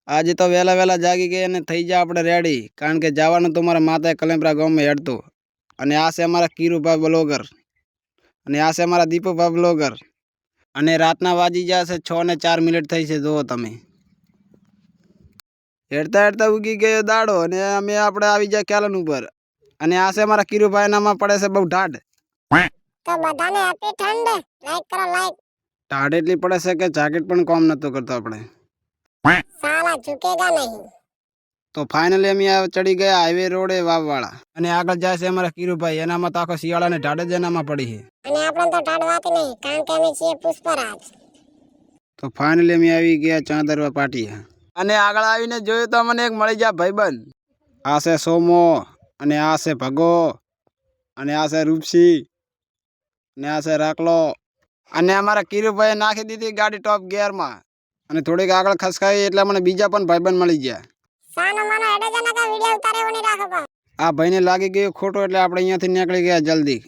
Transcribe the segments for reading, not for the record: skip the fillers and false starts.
આજે તો વહેલા વહેલા જાગી ગઈ અને થઈ જા આપણે રેડી, કારણ કે જવાનું તમારા માતા કલેમ્પરા ગામમાં હેડતું. અને આ છે અમારા કીરુભાઈ બ્લોગર, અને આ છે અમારા દીપુભાઈ બ્લોગર. અને રાતના વાજી ગયા છે 6:04 થઈ છે. જુઓ તમે, હેડતા હેડતા ઉગી ગયો દાડો અને અમે આપણે આવી જાય કેલન ઉપર. અને આ છે અમારા કીરુભાઈ, નામાં પડે છે બહુ ઢાઢ. તો બધાને હેપી ઠંડ, લાઈક કરો લાઈક. ઢાઢ એટલી પડે છે કે જાકેટ પણ કામ નતો કરતો આપણે. સાલા ઝુકેગા નહીં. તો ફાઇનલી અમે ચડી ગયા હાઈવે રોડે વાવવાળા. અને આગળ જાય છે અમારા કીરુભાઈ, એનામાં તો આખો શિયાળાને ઢાઢ જ એનામાં પડી છે. અને આપણે તો ઢાઢ વાતી નહીં, કારણ કે અમે છીએ પુષ્પરાજ. તો ફાઇનલી અમે આવી ગયા ચાંદરવા પાટિયા. અને આગળ આવીને જોયું તો મને એક મળી જાય ભાઈબંધ. આ છે સોમો, અને આ છે ભગો, અને આ છે રૂપસી, અને આ છે રાખલો. અને અમારા કીરુભાઈએ નાખી દીધી ગાડી ટોપ ગિયરમાં. અને થોડીક આગળ ખસકાઈ એટલે મને બીજા પણ ભાઈબંધ મળી ગયા. સાનો માનો હેડે જના કા વિડિયો ઉતારે ઓની રાખો કા. આ ભાઈને લાગી ગયો ખોટો એટલે આપણે અહીંયાથી નીકળી ગયા જલ્દી.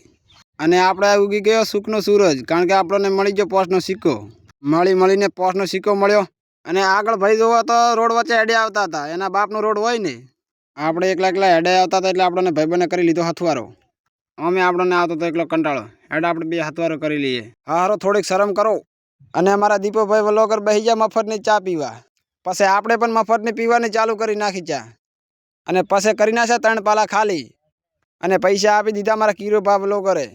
અને આપણે ઉગી ગયો સુખનો સૂરજ, કારણ કે આપણને મળી ગયો પોસ્ટનો સિક્કો. મળીને પોસ્ટનો સિક્કો મળ્યો. અને આગળ ભાઈ જોવા તો રોડ વચ્ચે હેડે આવતા હતા, એના બાપનો રોડ હોય ને. આપણે એકલા હેડે આવતા હતા એટલે આપણને ભાઈબંધને કરી લીધો હથવારો. અમે આપણને આવતો હતો એકલો કંટાળો, હેડ આપણે બે હથવારો કરી લઈએ. હા હારો થોડીક શરમ કરો. અને અમારા દીપકભાઈ વ્લોગર બેસી ગયા મફતની ચા પીવા. પછી આપણે પણ મફતની પીવાની ચાલુ કરી નાખી ચા. અને પછી કરી નાખ્યા 3 પાલા ખાલી. અને પૈસા આપી દીધા મારા કીરુભાઈ વ્લોગરે.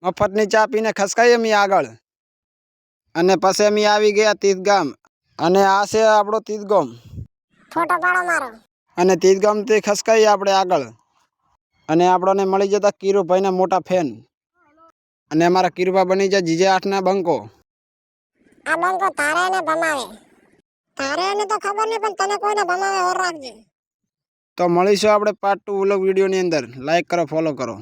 મફતની ચા પીને ખસકાઈ અમે આગળ. અને પછી અમે આવી ગયા તીર્થગામ. અને આ છે આપણો તીર્થગામ. ફોટો પાડો મારો. અને તીર્થગામથી ખસકાઈ આપણે આગળ. અને આપણને મળી જતા કીરુભાઈના મોટા ફેન. અને અમારા કીરુભાઈ બની જાય GJ8ના બંકો. આ બંકો તારે એને ભમાવે. તારે એને તો ખબર નહીં, પણ તને કોઈને ભમાવે ઓર રાખજે. તો મળીશું આપણે પાર્ટ 2 વ્લોગ વિડીયોની અંદર. લાઈક કરો, ફોલો કરો.